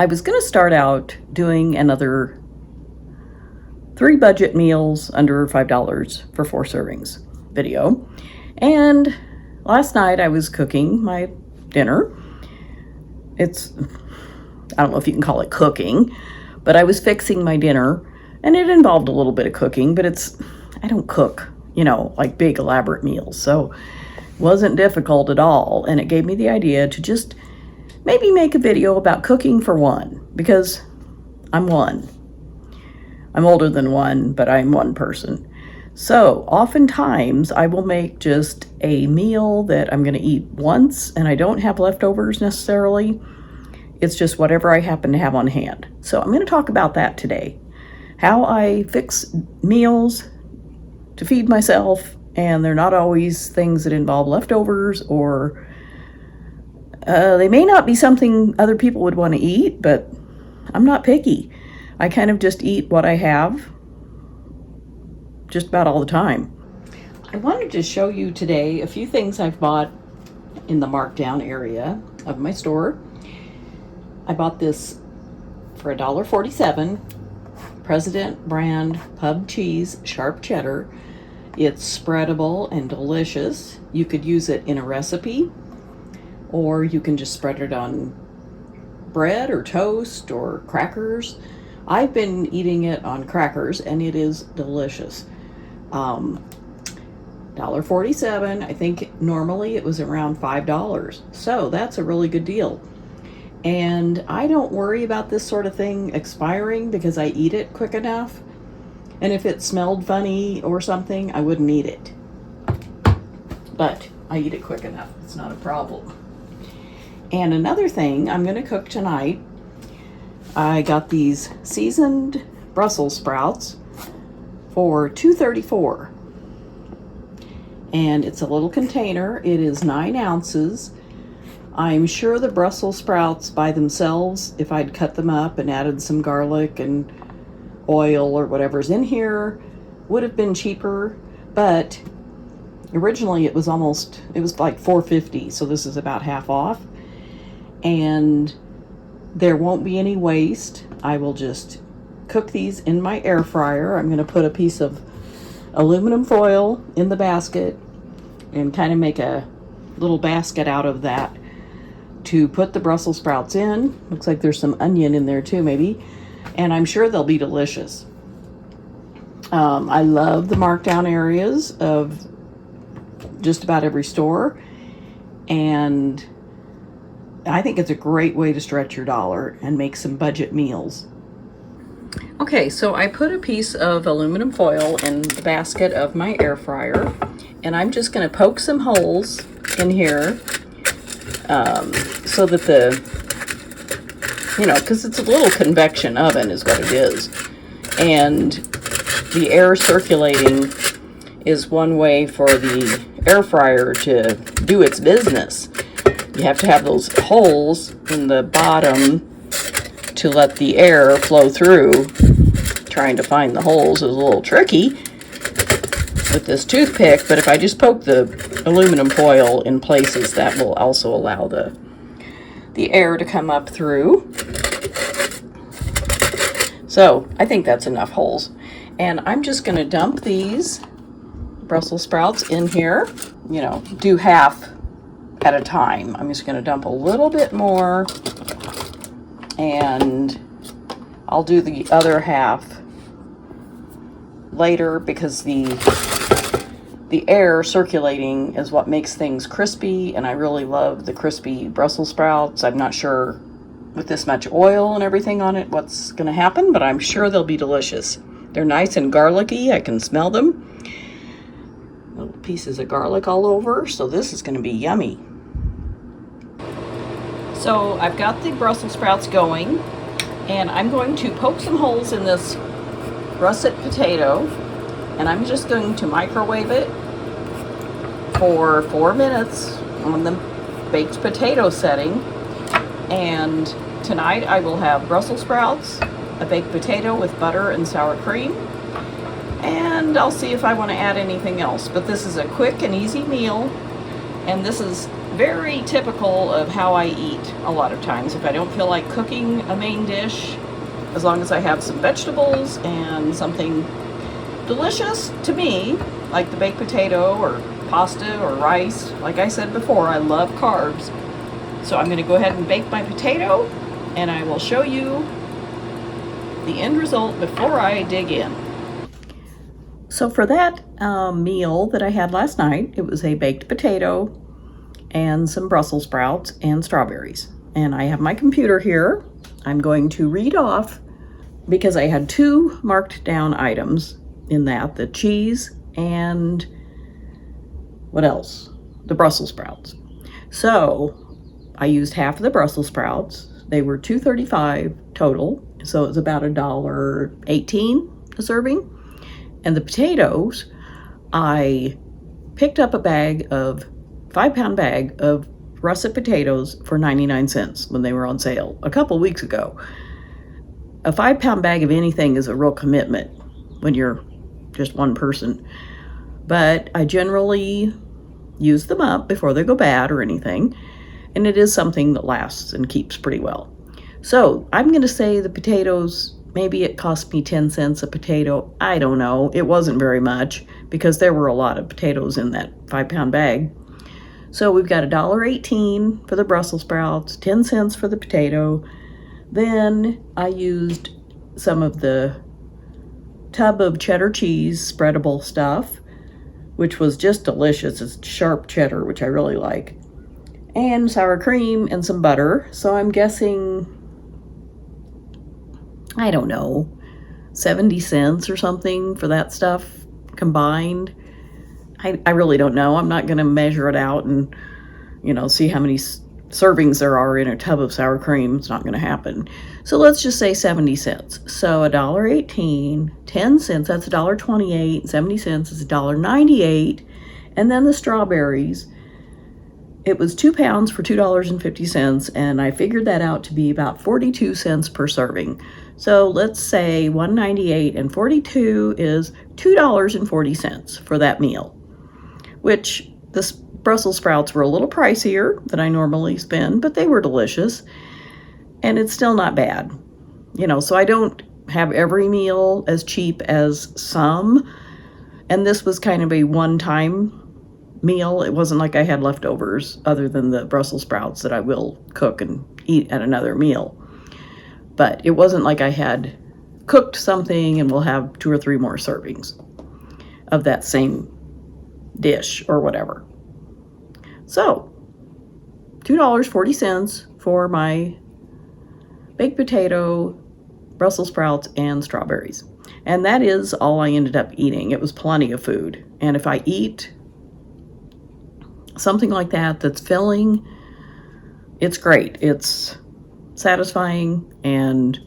I was going to start out doing another 3 budget meals under $5 for 4 servings video. And last night I was cooking my dinner. I don't know if you can call it cooking, but I was fixing my dinner, and it involved a little bit of cooking, but I don't cook, like big elaborate meals. So it wasn't difficult at all. And it gave me the idea to just maybe make a video about cooking for one, because I'm one. I'm older than one, but I'm one person. So oftentimes I will make just a meal that I'm going to eat once, and I don't have leftovers necessarily. It's just whatever I happen to have on hand. So I'm going to talk about that today. How I fix meals to feed myself, and they're not always things that involve leftovers, or they may not be something other people would want to eat, but I'm not picky. I kind of just eat what I have just about all the time. I wanted to show you today a few things I've bought in the Markdown area of my store. I bought this for $1.47, President brand pub cheese, sharp cheddar. It's spreadable and delicious. You could use it in a recipe, or you can just spread it on bread or toast or crackers. I've been eating it on crackers, and it is delicious. $1.47. I think normally it was around $5. So that's a really good deal. And I don't worry about this sort of thing expiring because I eat it quick enough. And if it smelled funny or something, I wouldn't eat it. But I eat it quick enough. It's not a problem. And another thing I'm going to cook tonight, I got these seasoned Brussels sprouts for $2.34. And it's a little container. It is 9 ounces. I'm sure the Brussels sprouts by themselves, if I'd cut them up and added some garlic and oil or whatever's in here, would have been cheaper. But originally it was like $4.50, so this is about half off. And there won't be any waste. I will just cook these in my air fryer. I'm going to put a piece of aluminum foil in the basket and kind of make a little basket out of that to put the Brussels sprouts in. Looks like there's some onion in there too, maybe. And I'm sure they'll be delicious. I love the markdown areas of just about every store. And I think it's a great way to stretch your dollar and make some budget meals. Okay, so I put a piece of aluminum foil in the basket of my air fryer, and I'm just going to poke some holes in here so that because it's a little convection oven is what it is. And the air circulating is one way for the air fryer to do its business. You have to have those holes in the bottom to let the air flow through. Trying to find the holes is a little tricky with this toothpick, but if I just poke the aluminum foil in places, that will also allow the air to come up through. So I think that's enough holes. And I'm just going to dump these Brussels sprouts in here, do half at a time. I'm just going to dump a little bit more, and I'll do the other half later because the air circulating is what makes things crispy, and I really love the crispy Brussels sprouts. I'm not sure with this much oil and everything on it what's going to happen, but I'm sure they'll be delicious. They're nice and garlicky. I can smell them. Little pieces of garlic all over, so this is going to be yummy. So I've got the Brussels sprouts going, and I'm going to poke some holes in this russet potato, and I'm just going to microwave it for 4 minutes on the baked potato setting. And tonight I will have Brussels sprouts, a baked potato with butter and sour cream, and I'll see if I want to add anything else. But this is a quick and easy meal, and this is very typical of how I eat a lot of times. If I don't feel like cooking a main dish, as long as I have some vegetables and something delicious to me, like the baked potato or pasta or rice. Like I said before, I love carbs. So I'm going to go ahead and bake my potato, and I will show you the end result before I dig in. So for that meal that I had last night, it was a baked potato and some Brussels sprouts and strawberries. And I have my computer here. I'm going to read off, because I had 2 marked down items in that, the cheese and what else? The Brussels sprouts. So I used half of the Brussels sprouts. They were $2.35 total, so it was about $1.18 a serving. And the potatoes, I picked up a 5-pound bag of russet potatoes for 99 cents when they were on sale a couple weeks ago. A 5-pound bag of anything is a real commitment when you're just one person. But I generally use them up before they go bad or anything. And it is something that lasts and keeps pretty well. So I'm going to say the potatoes, maybe it cost me 10 cents a potato. I don't know. It wasn't very much because there were a lot of potatoes in that 5-pound bag. So we've got $1.18 for the Brussels sprouts, 10 cents for the potato. Then I used some of the tub of cheddar cheese spreadable stuff, which was just delicious. It's sharp cheddar, which I really like. And sour cream and some butter. So I'm guessing, I don't know, 70 cents or something for that stuff combined. I really don't know. I'm not going to measure it out and, see how many servings there are in a tub of sour cream. It's not going to happen. So let's just say 70 cents. So $1.18, 10 cents, that's $1.28, 70 cents is $1.98. And then the strawberries, it was 2 pounds for $2.50, and I figured that out to be about 42 cents per serving. So let's say $1.98 and 42 is $2.40 for that meal, which the Brussels sprouts were a little pricier than I normally spend, but they were delicious, and it's still not bad. So I don't have every meal as cheap as some, and this was kind of a one-time meal. It wasn't like I had leftovers other than the Brussels sprouts that I will cook and eat at another meal. But it wasn't like I had cooked something and we'll have 2 or 3 more servings of that same dish or whatever. So $2.40 for my baked potato, Brussels sprouts, and strawberries. And that is all I ended up eating. It was plenty of food. And if I eat something like that that's filling, it's great. It's satisfying and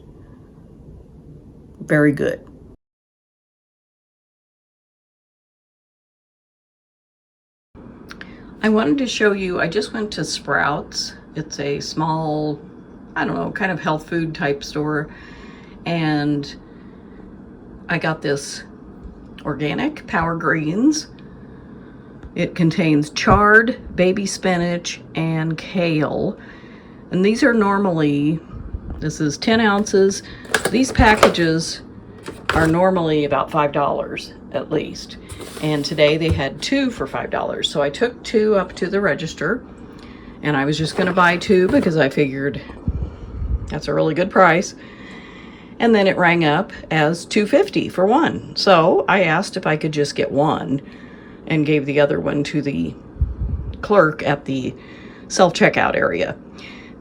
very good. I wanted to show you, I just went to Sprouts. It's a small, kind of health food type store. And I got this organic power greens. It contains chard, baby spinach, and kale. And these are normally, this is 10 ounces. These packages are normally about $5 at least. And today they had 2 for $5. So I took 2 up to the register, and I was just gonna buy 2 because I figured that's a really good price. And then it rang up as $2.50 for 1. So I asked if I could just get 1 and gave the other one to the clerk at the self-checkout area,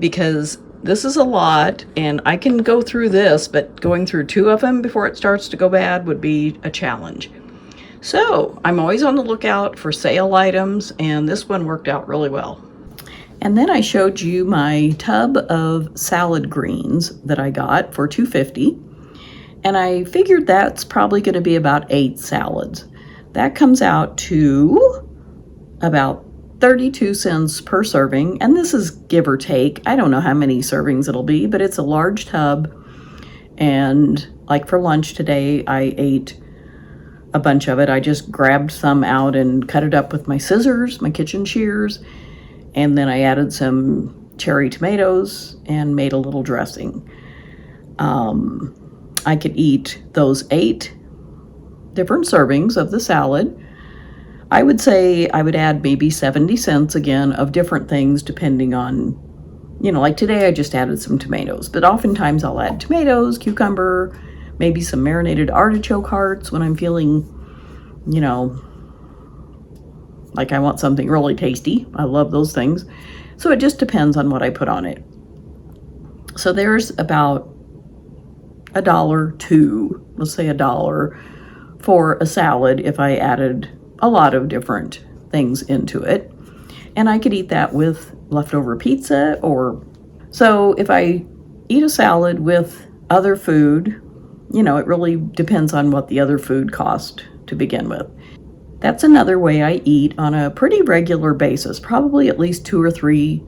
because this is a lot and I can go through this, but going through 2 of them before it starts to go bad would be a challenge. So I'm always on the lookout for sale items, and this one worked out really well. And then I showed you my tub of salad greens that I got for $2.50, and I figured that's probably going to be about 8 salads. That comes out to about 32 cents per serving, and this is give or take. I don't know how many servings it'll be, but it's a large tub, and like for lunch today, I ate a bunch of it. I just grabbed some out and cut it up with my scissors, my kitchen shears, And then I added some cherry tomatoes and made a little dressing. I could eat those 8 different servings of the salad. I would say I would add maybe 70 cents again of different things depending on, like today I just added some tomatoes, but oftentimes I'll add tomatoes, cucumber, maybe some marinated artichoke hearts when I'm feeling, like I want something really tasty. I love those things. So it just depends on what I put on it. So there's about $1 let's say $1 for a salad if I added a lot of different things into it. And I could eat that with leftover pizza so if I eat a salad with other food, it really depends on what the other food cost to begin with. That's another way I eat on a pretty regular basis, probably at least 2 or 3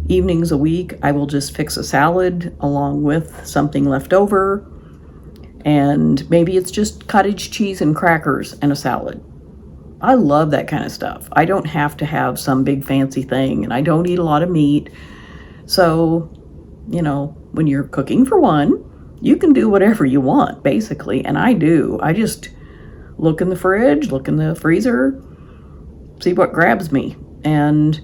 evenings a week. I will just fix a salad along with something left over, and maybe it's just cottage cheese and crackers and a salad. I love that kind of stuff. I don't have to have some big fancy thing, and I don't eat a lot of meat. So, when you're cooking for one, you can do whatever you want, basically, and I do. I just look in the fridge, look in the freezer, see what grabs me. And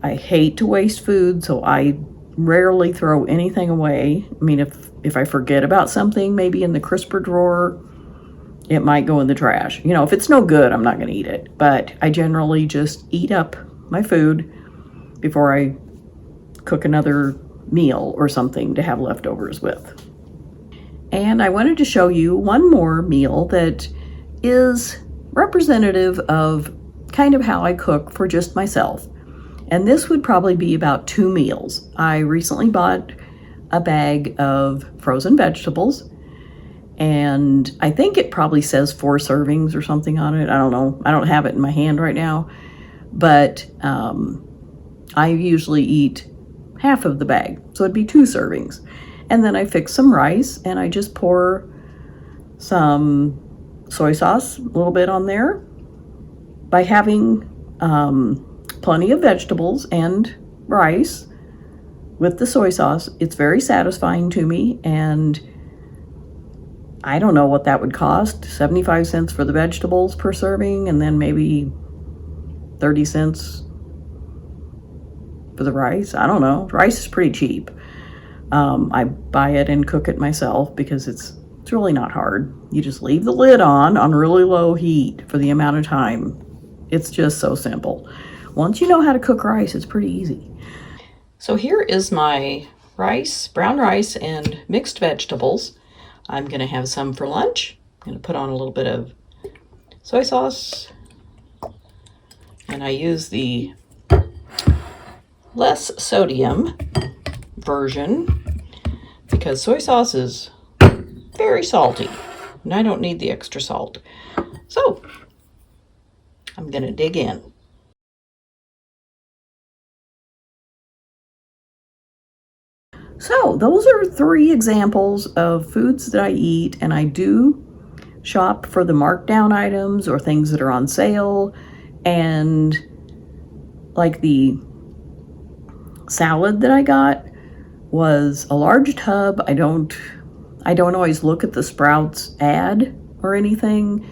I hate to waste food, so I rarely throw anything away. I mean, if I forget about something, maybe in the crisper drawer, it might go in the trash. If it's no good, I'm not going to eat it. But I generally just eat up my food before I cook another meal or something to have leftovers with. And I wanted to show you one more meal that is representative of kind of how I cook for just myself. And this would probably be about 2 meals. I recently bought a bag of frozen vegetables, and I think it probably says 4 servings or something on it. I don't know. I don't have it in my hand right now, but I usually eat half of the bag, so it'd be 2 servings. And then I fix some rice, and I just pour some soy sauce, a little bit on there. By having plenty of vegetables and rice with the soy sauce, it's very satisfying to me, and I don't know what that would cost, 75 cents for the vegetables per serving, and then maybe 30 cents for the rice. I don't know. Rice is pretty cheap. I buy it and cook it myself because it's really not hard. You just leave the lid on really low heat for the amount of time. It's just so simple. Once you know how to cook rice, it's pretty easy. So here is my rice, brown rice and mixed vegetables. I'm going to have some for lunch. I'm going to put on a little bit of soy sauce. And I use the less sodium version because soy sauce is very salty and I don't need the extra salt. So I'm going to dig in. So those are 3 examples of foods that I eat, and I do shop for the markdown items or things that are on sale. And like the salad that I got was a large tub. I don't always look at the Sprouts ad or anything,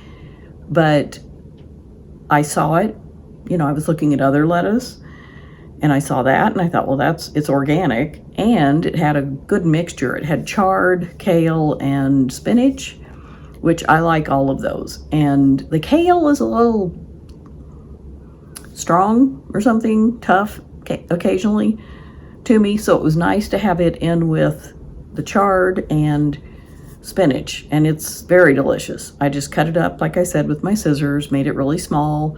but I saw it. I was looking at other lettuce and I saw that and I thought, well, it's organic, and it had a good mixture. It had chard, kale, and spinach, which I like all of those. And the kale is a little strong or something, tough occasionally to me, so it was nice to have it in with the chard and spinach, and it's very delicious. I just cut it up, like I said, with my scissors, made it really small,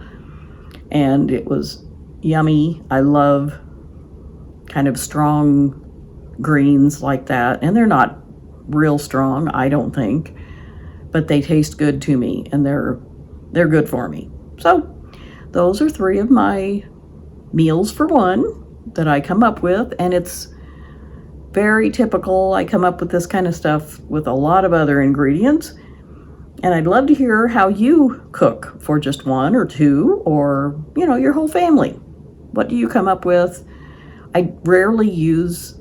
and it was yummy. I love kind of strong greens like that, and they're not real strong, I don't think, but they taste good to me, and they're good for me. So those are 3 of my meals for one that I come up with, and it's very typical. I come up with this kind of stuff with a lot of other ingredients, and I'd love to hear how you cook for just 1 or 2 or, your whole family. What do you come up with? I rarely use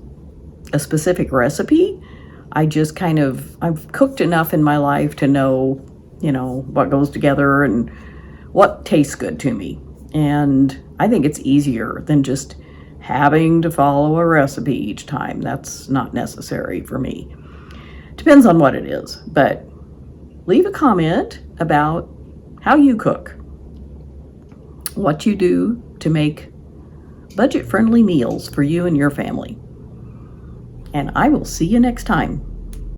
a specific recipe. I just I've cooked enough in my life to know, what goes together and what tastes good to me. And I think it's easier than just having to follow a recipe each time. That's not necessary for me. Depends on what it is, but leave a comment about how you cook, what you do to make budget-friendly meals for you and your family. And I will see you next time.